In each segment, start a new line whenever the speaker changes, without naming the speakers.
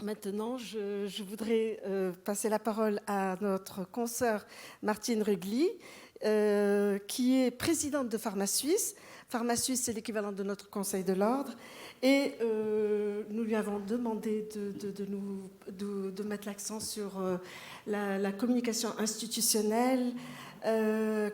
Maintenant, je voudrais passer la parole à notre consoeur Martine Rugli, qui est présidente de PharmaSuisse. PharmaSuisse, c'est l'équivalent de notre Conseil de l'Ordre. Et nous lui avons demandé de mettre l'accent sur la communication institutionnelle,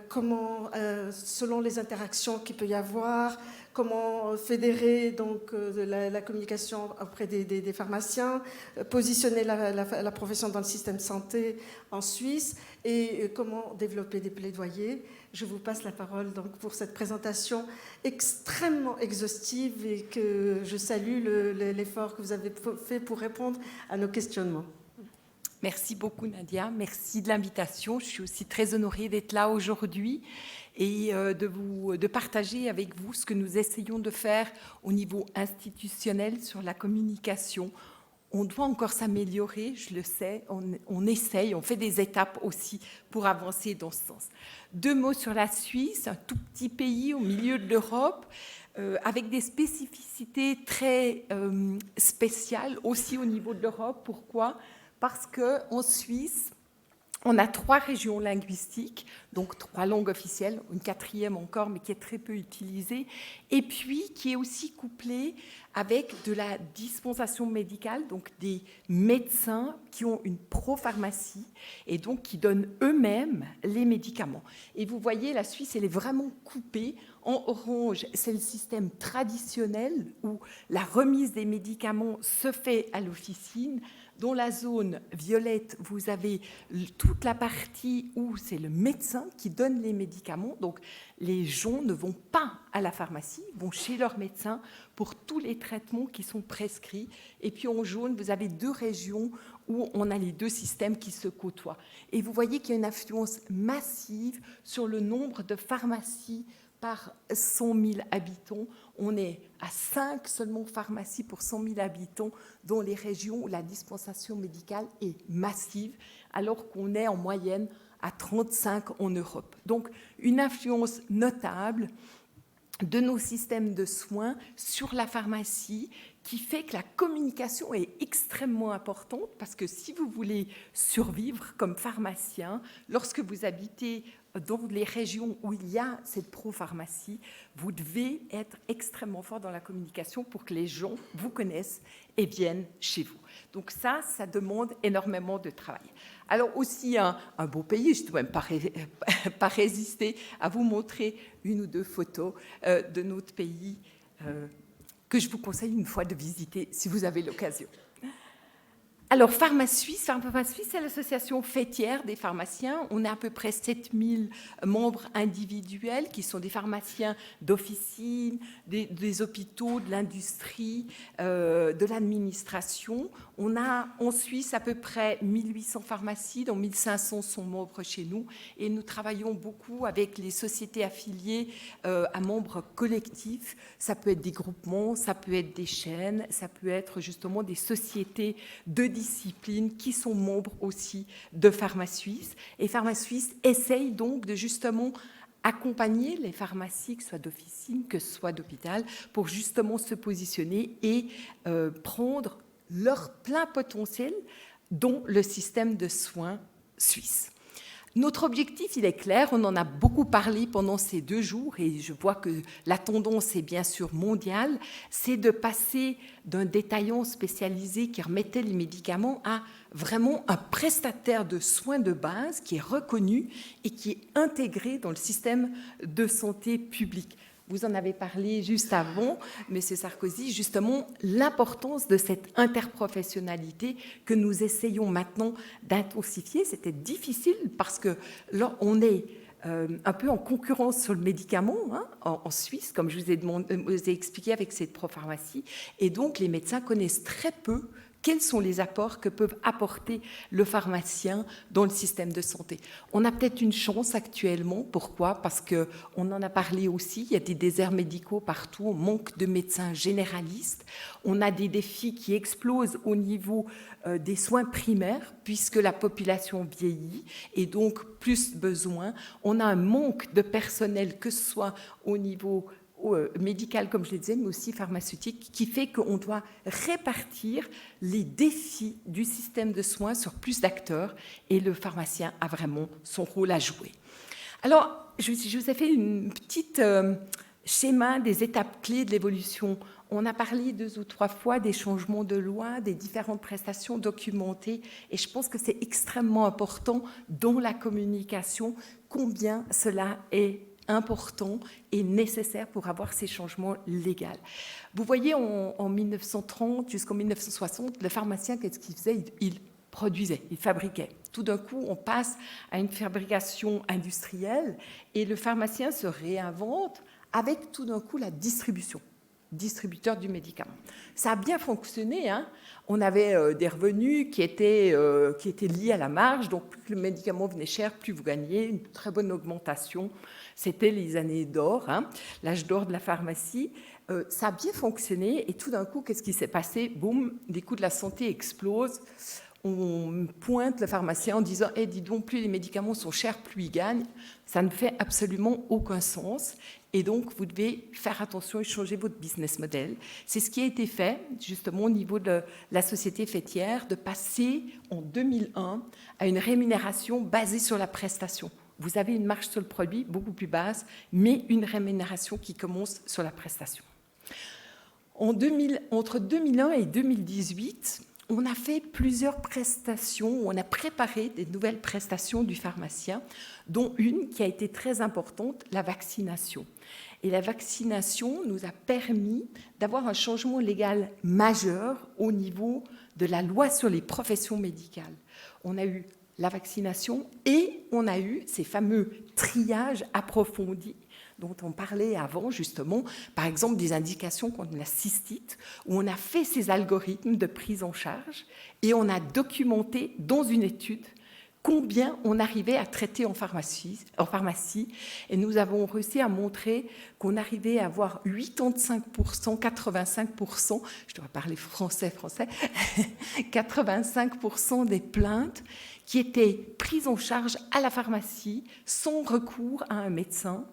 comment, selon les interactions qu'il peut y avoir, comment fédérer donc, la communication auprès des pharmaciens, positionner la profession dans le système de santé en Suisse et comment développer des plaidoyers. Je vous passe la parole donc, pour cette présentation extrêmement exhaustive et que je salue l'effort que vous avez fait pour répondre à nos questionnements.
Merci beaucoup Nadia, merci de l'invitation. Je suis aussi très honorée d'être là aujourd'hui et de partager avec vous ce que nous essayons de faire au niveau institutionnel sur la communication. On doit encore s'améliorer, je le sais, on essaye, on fait des étapes aussi pour avancer dans ce sens. 2 mots sur la Suisse, un tout petit pays au milieu de l'Europe, avec des spécificités très spéciales aussi au niveau de l'Europe. Pourquoi ? Parce qu'en Suisse, on a 3 régions linguistiques, donc 3 langues officielles, une 4e encore, mais qui est très peu utilisée, et puis qui est aussi couplée avec de la dispensation médicale, donc des médecins qui ont une propharmacie et donc qui donnent eux-mêmes les médicaments. Et vous voyez, la Suisse, elle est vraiment coupée. En orange, c'est le système traditionnel où la remise des médicaments se fait à l'officine. Dans la zone violette, vous avez toute la partie où c'est le médecin qui donne les médicaments. Donc, les gens ne vont pas à la pharmacie, vont chez leur médecin pour tous les traitements qui sont prescrits. Et puis, en jaune, vous avez 2 régions où on a les 2 systèmes qui se côtoient. Et vous voyez qu'il y a une influence massive sur le nombre de pharmacies par 100 000 habitants. On est à 5 seulement pharmacies pour 100 000 habitants dans les régions où la dispensation médicale est massive, alors qu'on est en moyenne à 35 en Europe. Donc, une influence notable de nos systèmes de soins sur la pharmacie qui fait que la communication est extrêmement importante parce que si vous voulez survivre comme pharmacien, lorsque vous habitez dans les régions où il y a cette propharmacie, vous devez être extrêmement fort dans la communication pour que les gens vous connaissent et viennent chez vous. Donc ça demande énormément de travail. Alors aussi un beau pays, je ne peux même pas résister à vous montrer 1 ou 2 photos de notre pays que je vous conseille une fois de visiter si vous avez l'occasion. Alors, PharmaSuisse, c'est l'association fêtière des pharmaciens. On a à peu près 7000 membres individuels qui sont des pharmaciens d'officine, des hôpitaux, de l'industrie, de l'administration. On a en Suisse à peu près 1800 pharmacies, dont 1500 sont membres chez nous. Et nous travaillons beaucoup avec les sociétés affiliées à membres collectifs. Ça peut être des groupements, ça peut être des chaînes, ça peut être justement des sociétés de disciplines qui sont membres aussi de PharmaSuisse. Et PharmaSuisse essaye donc de justement accompagner les pharmacies, que ce soit d'officine, que ce soit d'hôpital, pour justement se positionner et prendre leur plein potentiel dans le système de soins suisse. Notre objectif, il est clair, on en a beaucoup parlé pendant ces 2 jours et je vois que la tendance est bien sûr mondiale, c'est de passer d'un détaillant spécialisé qui remettait les médicaments à vraiment un prestataire de soins de base qui est reconnu et qui est intégré dans le système de santé publique. Vous en avez parlé juste avant, M. Sarkozy, justement, l'importance de cette interprofessionnalité que nous essayons maintenant d'intensifier. C'était difficile parce que là, on est un peu en concurrence sur le médicament en Suisse, comme je vous ai expliqué avec cette propharmacie. Et donc, les médecins connaissent très peu quels sont les apports que peuvent apporter le pharmacien dans le système de santé. On a peut-être une chance actuellement. Pourquoi ? Parce qu'on en a parlé aussi, il y a des déserts médicaux partout, on manque de médecins généralistes. On a des défis qui explosent au niveau des soins primaires, puisque la population vieillit et donc plus besoin. On a un manque de personnel, que ce soit au niveau médical, comme je le disais, mais aussi pharmaceutique, qui fait qu'on doit répartir les défis du système de soins sur plus d'acteurs, et le pharmacien a vraiment son rôle à jouer. Alors, je vous ai fait une petite schéma des étapes clés de l'évolution. On a parlé 2 ou 3 fois des changements de loi, des différentes prestations documentées, et je pense que c'est extrêmement important dans la communication combien cela est important et nécessaire pour avoir ces changements légaux. Vous voyez, en 1930 jusqu'en 1960, le pharmacien, qu'est-ce qu'il faisait? Il produisait, il fabriquait. Tout d'un coup, on passe à une fabrication industrielle et le pharmacien se réinvente avec tout d'un coup la distribution, distributeur du médicament. Ça a bien fonctionné, hein. On avait des revenus qui étaient liés à la marge, donc plus le médicament venait cher, plus vous gagnez, une très bonne augmentation. C'était les années d'or, hein, l'âge d'or de la pharmacie. Ça a bien fonctionné et tout d'un coup, qu'est-ce qui s'est passé? Boum, les coûts de la santé explosent. On pointe le pharmacien en disant « dis donc, plus les médicaments sont chers, plus ils gagnent ». Ça ne fait absolument aucun sens. Et donc, vous devez faire attention et changer votre business model. C'est ce qui a été fait, justement, au niveau de la société faîtière, de passer en 2001 à une rémunération basée sur la prestation. Vous avez une marge sur le produit beaucoup plus basse, mais une rémunération qui commence sur la prestation. Entre 2001 et 2018, on a fait plusieurs prestations, on a préparé des nouvelles prestations du pharmacien, dont une qui a été très importante, la vaccination. Et la vaccination nous a permis d'avoir un changement légal majeur au niveau de la loi sur les professions médicales. On a eu la vaccination et on a eu ces fameux triages approfondis dont on parlait avant, justement, par exemple des indications contre la cystite, où on a fait ces algorithmes de prise en charge et on a documenté dans une étude combien on arrivait à traiter en pharmacie, et nous avons réussi à montrer qu'on arrivait à avoir 85%, 85%, je dois parler français, 85% des plaintes qui étaient prises en charge à la pharmacie sans recours à un médecin,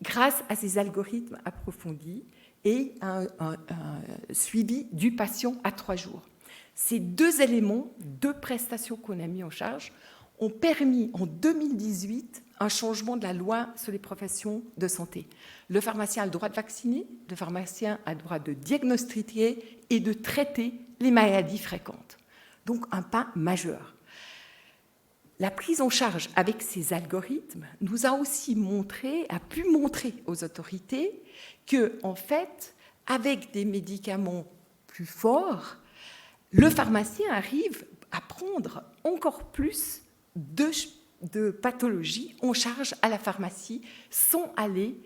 grâce à ces algorithmes approfondis et un suivi du patient à 3 jours. Ces 2 éléments, 2 prestations qu'on a mis en charge, ont permis en 2018 un changement de la loi sur les professions de santé. Le pharmacien a le droit de vacciner, le pharmacien a le droit de diagnostiquer et de traiter les maladies fréquentes. Donc un pas majeur. La prise en charge avec ces algorithmes nous a aussi pu montrer aux autorités que, en fait, avec des médicaments plus forts, le pharmacien arrive à prendre encore plus de pathologies en charge à la pharmacie sans aller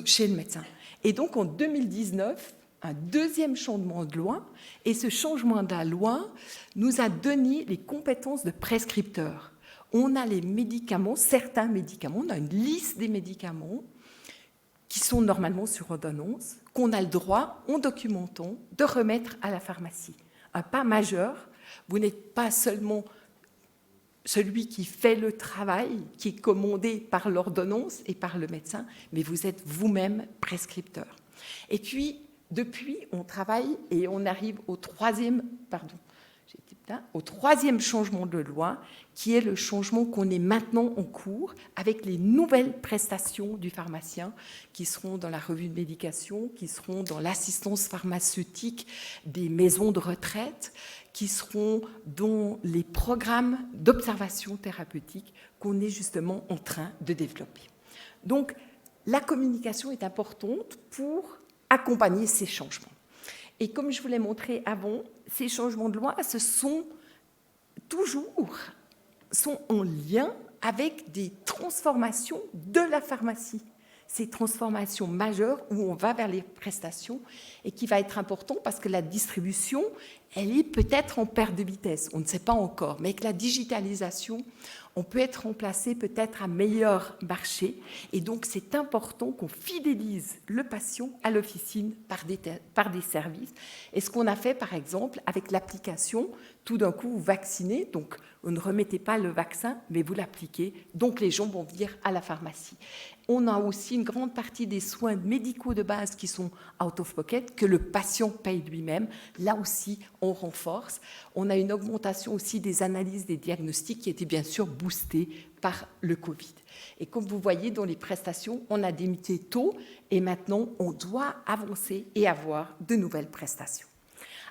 chez le médecin. Et donc, en 2019, un 2e changement de loi, et ce changement de la loi nous a donné les compétences de prescripteur. On a les médicaments, certains médicaments, on a une liste des médicaments qui sont normalement sur ordonnance, qu'on a le droit, en documentant, de remettre à la pharmacie. Un pas majeur, vous n'êtes pas seulement celui qui fait le travail, qui est commandé par l'ordonnance et par le médecin, mais vous êtes vous-même prescripteur. Et puis, depuis, on travaille et on arrive au 3e changement de loi, qui est le changement qu'on est maintenant en cours avec les nouvelles prestations du pharmacien qui seront dans la revue de médication, qui seront dans l'assistance pharmaceutique des maisons de retraite, qui seront dans les programmes d'observation thérapeutique qu'on est justement en train de développer. Donc, la communication est importante pour accompagner ces changements. Et comme je vous l'ai montré avant, ces changements de loi sont en lien avec des transformations de la pharmacie. Ces transformations majeures où on va vers les prestations et qui va être important parce que la distribution, elle est peut-être en perte de vitesse, on ne sait pas encore, mais avec la digitalisation, on peut être remplacé peut-être à meilleur marché. Et donc, c'est important qu'on fidélise le patient à l'officine par des services. Et ce qu'on a fait, par exemple, avec l'application, tout d'un coup, vous vaccinez, donc vous ne remettez pas le vaccin, mais vous l'appliquez. Donc, les gens vont venir à la pharmacie. On a aussi une grande partie des soins médicaux de base qui sont out of pocket, que le patient paye lui-même. Là aussi, on renforce. On a une augmentation aussi des analyses, des diagnostics qui étaient bien sûr boostés par le Covid. Et comme vous voyez dans les prestations, on a débuté tôt et maintenant, on doit avancer et avoir de nouvelles prestations.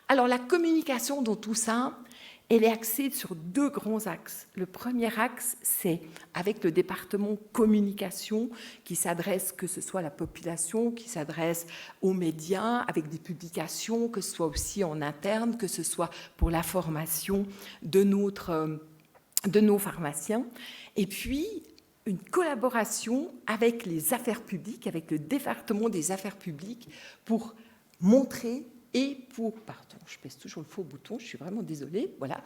Alors, la communication dans tout ça, elle est axée sur 2 grands axes. Le premier axe, c'est avec le département communication qui s'adresse, que ce soit à la population, qui s'adresse aux médias, avec des publications, que ce soit aussi en interne, que ce soit pour la formation de nos pharmaciens. Et puis, une collaboration avec les affaires publiques, avec le département des affaires publiques, pour montrer et pour, pardon, je pèse toujours le faux bouton, je suis vraiment désolée, voilà,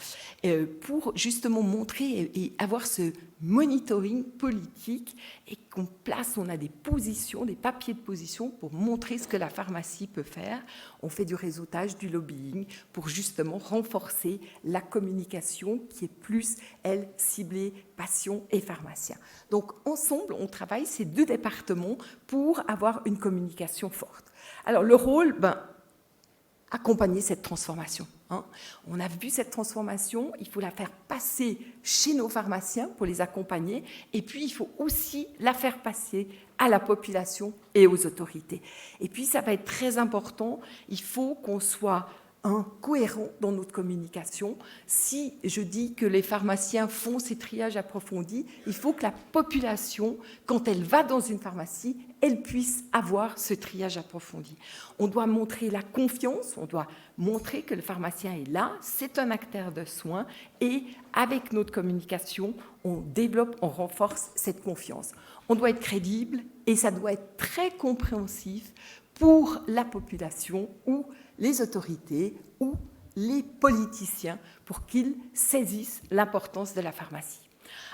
pour justement montrer et avoir ce monitoring politique et qu'on place, on a des positions, des papiers de position pour montrer ce que la pharmacie peut faire. On fait du réseautage, du lobbying pour justement renforcer la communication qui est plus, elle, ciblée patients et pharmaciens. Donc, ensemble, on travaille ces 2 départements pour avoir une communication forte. Alors, le rôle, accompagner cette transformation. On a vu cette transformation, il faut la faire passer chez nos pharmaciens pour les accompagner, et puis il faut aussi la faire passer à la population et aux autorités. Et puis ça va être très important, il faut qu'on soit cohérent dans notre communication. Si je dis que les pharmaciens font ces triages approfondis, il faut que la population, quand elle va dans une pharmacie, elle puisse avoir ce triage approfondi. On doit montrer la confiance, on doit montrer que le pharmacien est là, c'est un acteur de soins, et avec notre communication, on développe, on renforce cette confiance. On doit être crédible et ça doit être très compréhensif pour la population ou les autorités ou les politiciens pour qu'ils saisissent l'importance de la pharmacie.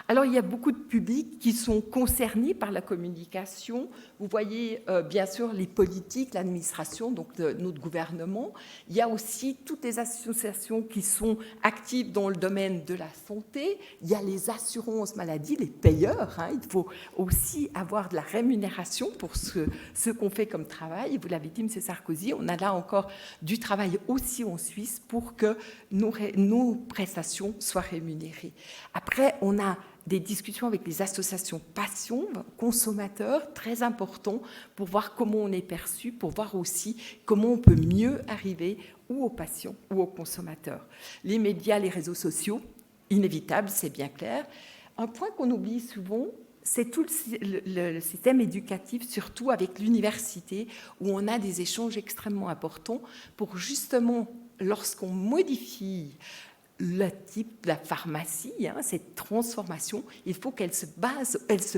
Alors, il y a beaucoup de publics qui sont concernés par la communication. Vous voyez, bien sûr, les politiques, l'administration, donc notre gouvernement. Il y a aussi toutes les associations qui sont actives dans le domaine de la santé. Il y a les assurances maladie, les payeurs. Il faut aussi avoir de la rémunération pour ce qu'on fait comme travail. Et vous l'avez dit, M. Sarkozy, on a là encore du travail aussi en Suisse pour que nos prestations soient rémunérées. Après, on a des discussions avec les associations patients, consommateurs, très importants pour voir comment on est perçu, pour voir aussi comment on peut mieux arriver ou aux patients ou aux consommateurs. Les médias, les réseaux sociaux, inévitable, c'est bien clair. Un point qu'on oublie souvent, c'est tout le système éducatif, surtout avec l'université, où on a des échanges extrêmement importants pour justement, lorsqu'on modifie le type de la pharmacie, cette transformation, il faut qu'elle se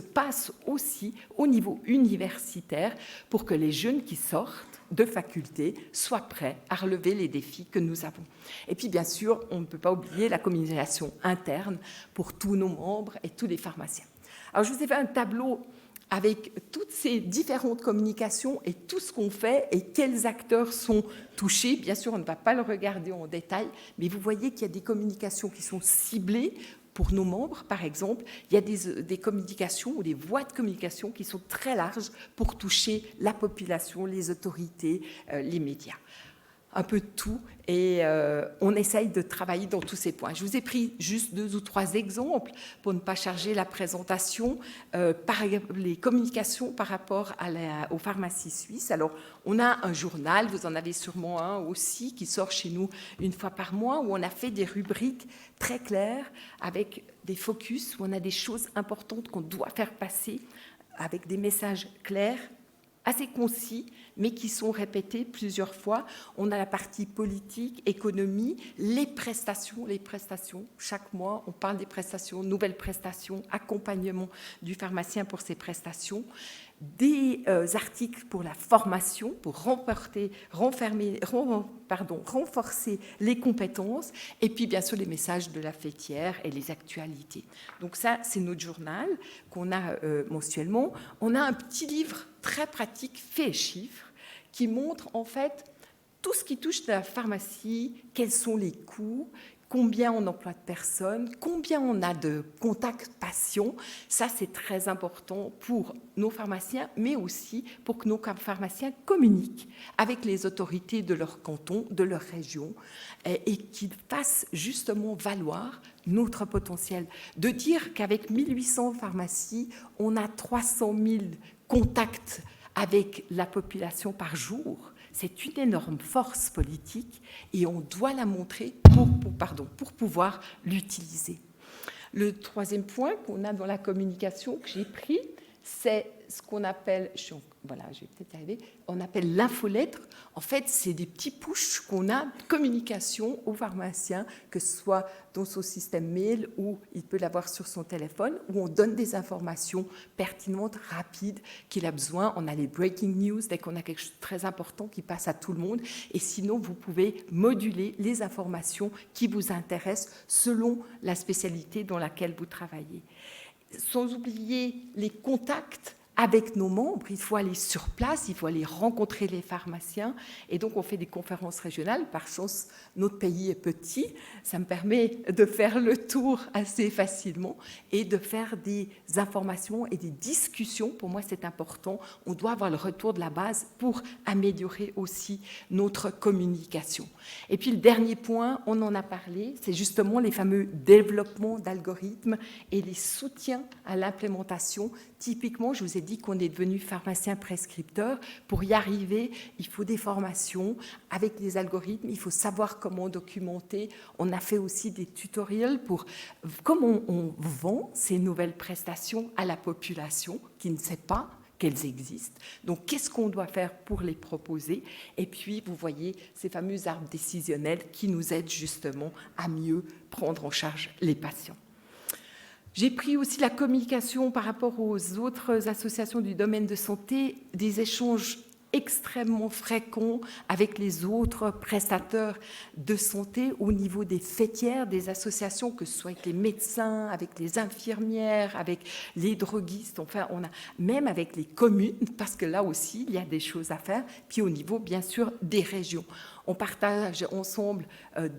passe aussi au niveau universitaire pour que les jeunes qui sortent de faculté soient prêts à relever les défis que nous avons. Et puis, bien sûr, on ne peut pas oublier la communication interne pour tous nos membres et tous les pharmaciens. Alors, je vous ai fait un tableau avec toutes ces différentes communications et tout ce qu'on fait et quels acteurs sont touchés. Bien sûr, on ne va pas le regarder en détail, mais vous voyez qu'il y a des communications qui sont ciblées pour nos membres, par exemple. Il y a des communications ou des voies de communication qui sont très larges pour toucher la population, les autorités, les médias. Un peu de tout, et on essaye de travailler dans tous ces points. Je vous ai pris juste 2 ou 3 exemples pour ne pas charger la présentation. Par exemple, les communications par rapport aux pharmacies suisses. Alors, on a un journal, vous en avez sûrement un aussi, qui sort chez nous une fois par mois, où on a fait des rubriques très claires, avec des focus, où on a des choses importantes qu'on doit faire passer, avec des messages clairs, assez concis, mais qui sont répétés plusieurs fois. On a la partie politique, économie, les prestations. Chaque mois, on parle des prestations, nouvelles prestations, accompagnement du pharmacien pour ces prestations. des articles pour la formation, pour renforcer les compétences, et puis bien sûr les messages de la fêtière et les actualités. Donc ça, c'est notre journal qu'on a mensuellement. On a un petit livre très pratique, fait et chiffres, qui montre en fait tout ce qui touche la pharmacie, quels sont les coûts, combien on emploie de personnes, combien on a de contacts patients. Ça, c'est très important pour nos pharmaciens, mais aussi pour que nos pharmaciens communiquent avec les autorités de leur canton, de leur région, et qu'ils fassent justement valoir notre potentiel. De dire qu'avec 1800 pharmacies, on a 300 000 contacts avec la population par jour, c'est une énorme force politique et on doit la montrer pour pouvoir l'utiliser. Le troisième point qu'on a dans la communication que j'ai pris, c'est ce qu'on appelle, je vais peut-être y arriver, on appelle l'infolettre. En fait, c'est des petits pushs qu'on a de communication au pharmacien, que ce soit dans son système mail ou il peut l'avoir sur son téléphone, où on donne des informations pertinentes, rapides, qu'il a besoin. On a les breaking news, dès qu'on a quelque chose de très important qui passe à tout le monde. Et sinon, vous pouvez moduler les informations qui vous intéressent selon la spécialité dans laquelle vous travaillez. Sans oublier les contacts avec nos membres, il faut aller sur place, il faut aller rencontrer les pharmaciens. Et donc, on fait des conférences régionales. Par chance, notre pays est petit. Ça me permet de faire le tour assez facilement et de faire des informations et des discussions. Pour moi, c'est important. On doit avoir le retour de la base pour améliorer aussi notre communication. Et puis, le dernier point, on en a parlé, c'est justement les fameux développements d'algorithmes et les soutiens à l'implémentation. Typiquement, je vous ai dit qu'on est devenu pharmacien prescripteur. Pour y arriver, il faut des formations avec les algorithmes, il faut savoir comment documenter. On a fait aussi des tutoriels pour comment on vend ces nouvelles prestations à la population qui ne sait pas qu'elles existent. Donc, qu'est-ce qu'on doit faire pour les proposer? Et puis, vous voyez ces fameux arbres décisionnels qui nous aident justement à mieux prendre en charge les patients. J'ai pris aussi la communication par rapport aux autres associations du domaine de santé, des échanges extrêmement fréquents avec les autres prestataires de santé au niveau des fêtières, des associations, que ce soit avec les médecins, avec les infirmières, avec les droguistes, enfin, on a même avec les communes, parce que là aussi, il y a des choses à faire, puis au niveau, bien sûr, des régions. On partage ensemble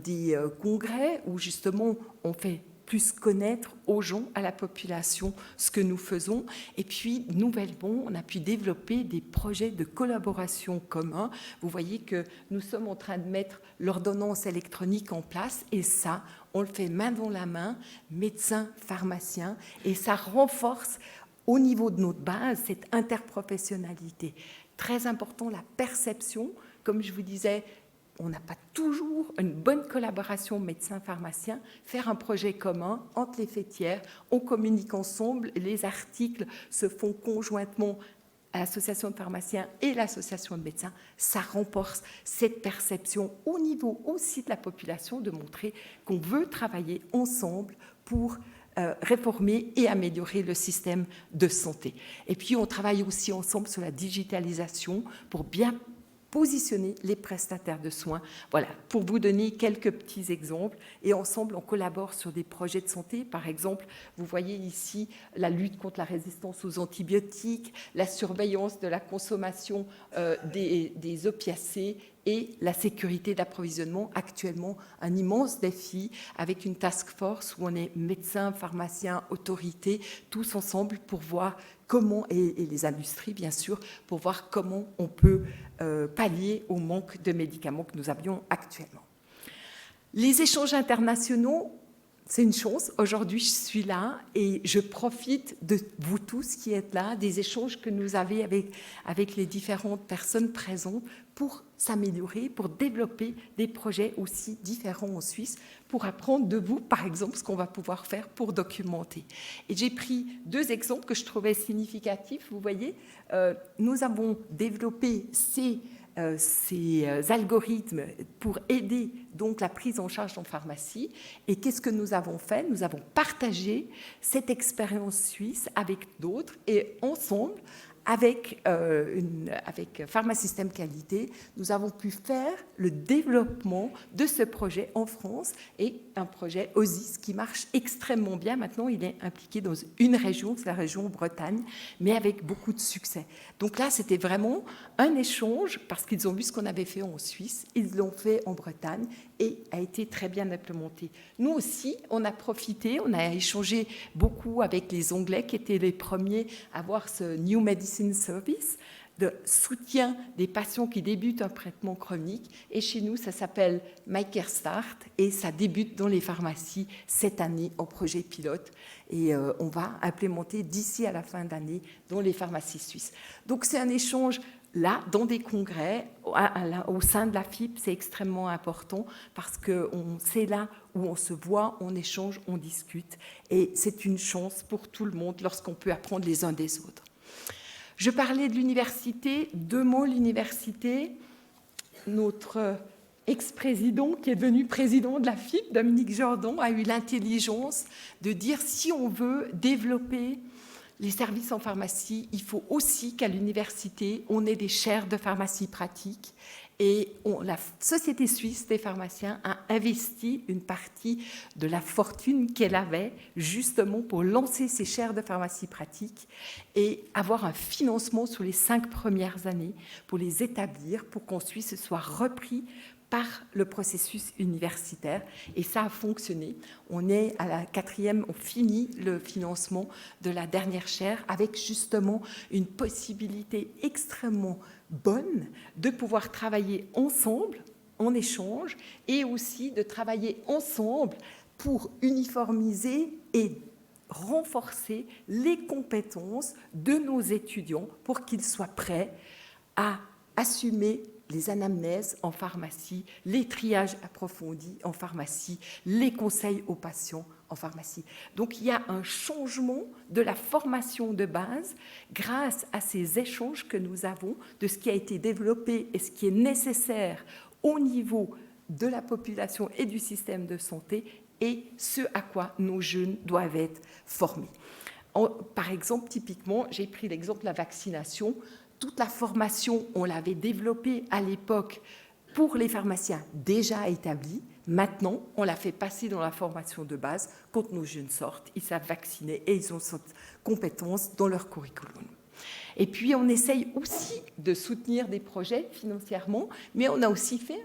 des congrès où, justement, on fait plus connaître aux gens, à la population, ce que nous faisons. Et puis, nouvellement, on a pu développer des projets de collaboration communs. Vous voyez que nous sommes en train de mettre l'ordonnance électronique en place, et ça, on le fait main dans la main, médecins, pharmaciens, et ça renforce au niveau de notre base cette interprofessionnalité. Très important, la perception, comme je vous disais, on n'a pas toujours une bonne collaboration médecin-pharmacien, faire un projet commun entre les fêtières, on communique ensemble, les articles se font conjointement à l'association de pharmaciens et l'association de médecins, ça renforce cette perception au niveau aussi de la population de montrer qu'on veut travailler ensemble pour réformer et améliorer le système de santé. Et puis on travaille aussi ensemble sur la digitalisation pour bien positionner les prestataires de soins. Voilà, pour vous donner quelques petits exemples. Et ensemble, on collabore sur des projets de santé. Par exemple, vous voyez ici la lutte contre la résistance aux antibiotiques, la surveillance de la consommation des opiacés et la sécurité d'approvisionnement. Actuellement, un immense défi avec une task force où on est médecins, pharmaciens, autorités, tous ensemble pour voir comment, et les industries bien sûr, pour voir comment on peut pallier au manque de médicaments que nous avions actuellement. Les échanges internationaux, c'est une chance. Aujourd'hui, je suis là et je profite de vous tous qui êtes là, des échanges que nous avons avec les différentes personnes présentes pour s'améliorer, pour développer des projets aussi différents en Suisse, pour apprendre de vous, par exemple, ce qu'on va pouvoir faire pour documenter. Et j'ai pris 2 exemples que je trouvais significatifs. Vous voyez, nous avons développé ces algorithmes pour aider donc la prise en charge en pharmacie. Et qu'est-ce que nous avons fait? Nous avons partagé cette expérience suisse avec d'autres et ensemble, avec Pharmasystème Qualité, nous avons pu faire le développement de ce projet en France et un projet OSIS qui marche extrêmement bien. Maintenant, il est impliqué dans une région, c'est la région Bretagne, mais avec beaucoup de succès. Donc là, c'était vraiment un échange parce qu'ils ont vu ce qu'on avait fait en Suisse, ils l'ont fait en Bretagne et a été très bien implémenté. Nous aussi, on a profité, on a échangé beaucoup avec les Anglais qui étaient les premiers à avoir ce New Medicine Service de soutien des patients qui débutent un traitement chronique. Et chez nous, ça s'appelle MyCare Start et ça débute dans les pharmacies cette année en projet pilote. Et on va implémenter d'ici à la fin d'année dans les pharmacies suisses. Donc c'est un échange là, dans des congrès, au sein de la FIP, c'est extrêmement important parce que c'est là où on se voit, on échange, on discute. Et c'est une chance pour tout le monde lorsqu'on peut apprendre les uns des autres. Je parlais de l'université, 2 mots, l'université. Notre ex-président, qui est devenu président de la FIP, Dominique Jordan, a eu l'intelligence de dire si on veut développer les services en pharmacie, il faut aussi qu'à l'université, on ait des chaires de pharmacie pratique. Et la Société suisse des pharmaciens a investi une partie de la fortune qu'elle avait justement pour lancer ces chaires de pharmacie pratique et avoir un financement sur les 5 premières années pour les établir, pour qu'ensuite ce soit repris par le processus universitaire. Et ça a fonctionné. On est à la 4e, on finit le financement de la dernière chaire avec justement une possibilité extrêmement bonne de pouvoir travailler ensemble, en échange, et aussi de travailler ensemble pour uniformiser et renforcer les compétences de nos étudiants pour qu'ils soient prêts à assumer les anamnèses en pharmacie, les triages approfondis en pharmacie, les conseils aux patients en pharmacie. Donc il y a un changement de la formation de base grâce à ces échanges que nous avons de ce qui a été développé et ce qui est nécessaire au niveau de la population et du système de santé et ce à quoi nos jeunes doivent être formés. Par exemple, typiquement, j'ai pris l'exemple de la vaccination. Toute la formation, on l'avait développée à l'époque pour les pharmaciens déjà établis. Maintenant, on l'a fait passer dans la formation de base. Quand nos jeunes sortent, ils savent vacciner et ils ont cette compétence dans leur curriculum. Et puis, on essaye aussi de soutenir des projets financièrement, mais on a aussi fait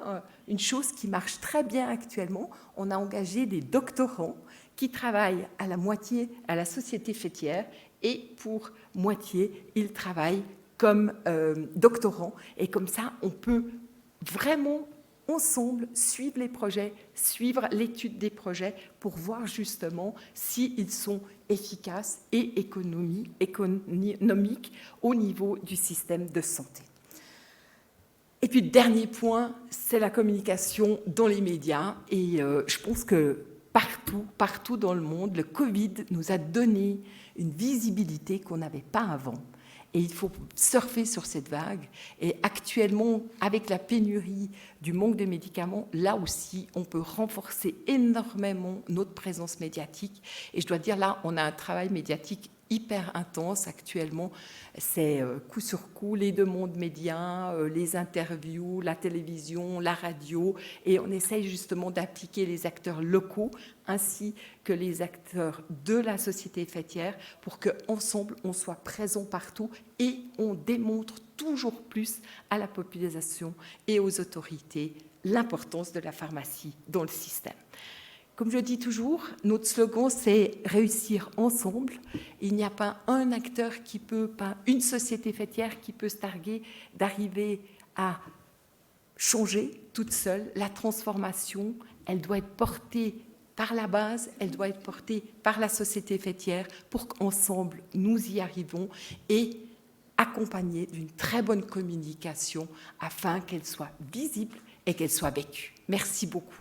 une chose qui marche très bien actuellement. On a engagé des doctorants qui travaillent à la moitié à la société faîtière et pour moitié, ils travaillent comme doctorants. Et comme ça, on peut vraiment ensemble suivre les projets, suivre l'étude des projets pour voir justement s'ils sont efficaces et économiques au niveau du système de santé. Et puis, dernier point, c'est la communication dans les médias. Et je pense que partout dans le monde, le Covid nous a donné une visibilité qu'on n'avait pas avant. Et il faut surfer sur cette vague. Et actuellement, avec la pénurie du manque de médicaments, là aussi, on peut renforcer énormément notre présence médiatique. Et je dois dire, là, on a un travail médiatique hyper intense actuellement. C'est coup sur coup les demandes médias, les interviews, la télévision, la radio. Et on essaye justement d'appliquer les acteurs locaux ainsi que les acteurs de la société faîtière pour qu'ensemble, on soit présent partout et on démontre toujours plus à la population et aux autorités l'importance de la pharmacie dans le système. Comme je dis toujours, notre slogan, c'est « réussir ensemble ». Il n'y a pas un acteur qui peut, pas une société faîtière qui peut se targuer d'arriver à changer toute seule. La transformation, elle doit être portée par la base, elle doit être portée par la société faîtière pour qu'ensemble, nous y arrivons et accompagnée d'une très bonne communication afin qu'elle soit visible et qu'elle soit vécue. Merci beaucoup.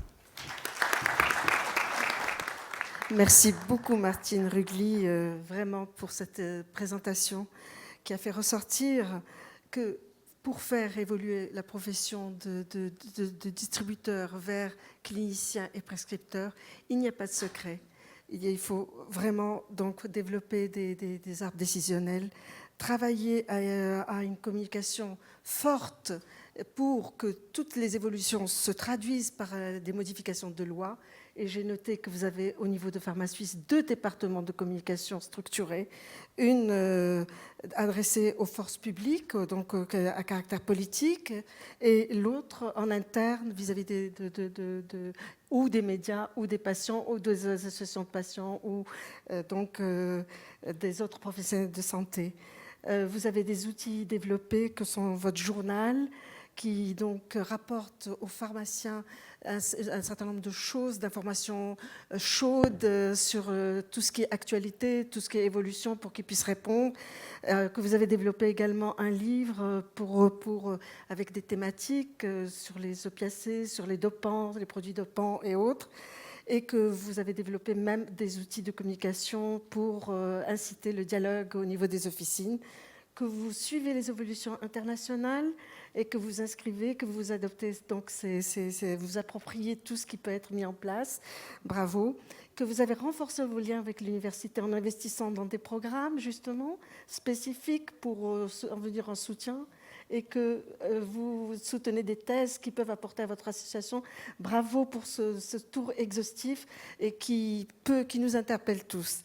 Merci beaucoup Martine Rugli, vraiment pour cette présentation qui a fait ressortir que pour faire évoluer la profession de distributeur vers clinicien et prescripteur, il n'y a pas de secret. Il faut vraiment donc développer des arbres décisionnels travaillé à une communication forte pour que toutes les évolutions se traduisent par des modifications de loi. Et j'ai noté que vous avez, au niveau de PharmaSuisse, 2 départements de communication structurés, une adressée aux forces publiques, donc à caractère politique, et l'autre en interne vis-à-vis ou des médias, ou des patients, ou des associations de patients, ou des autres professionnels de santé. Vous avez des outils développés que sont votre journal, qui donc rapporte aux pharmaciens un certain nombre de choses, d'informations chaudes sur tout ce qui est actualité, tout ce qui est évolution pour qu'ils puissent répondre. Que vous avez développé également un livre avec des thématiques sur les opiacés, sur les dopants, les produits dopants et autres. Et que vous avez développé même des outils de communication pour inciter le dialogue au niveau des officines, que vous suivez les évolutions internationales et que vous inscrivez, que vous adoptez, donc vous appropriez tout ce qui peut être mis en place. Bravo. Que vous avez renforcé vos liens avec l'université en investissant dans des programmes, justement, spécifiques pour venir en soutien, et que vous soutenez des thèses qui peuvent apporter à votre association. Bravo pour ce tour exhaustif et qui nous interpelle tous.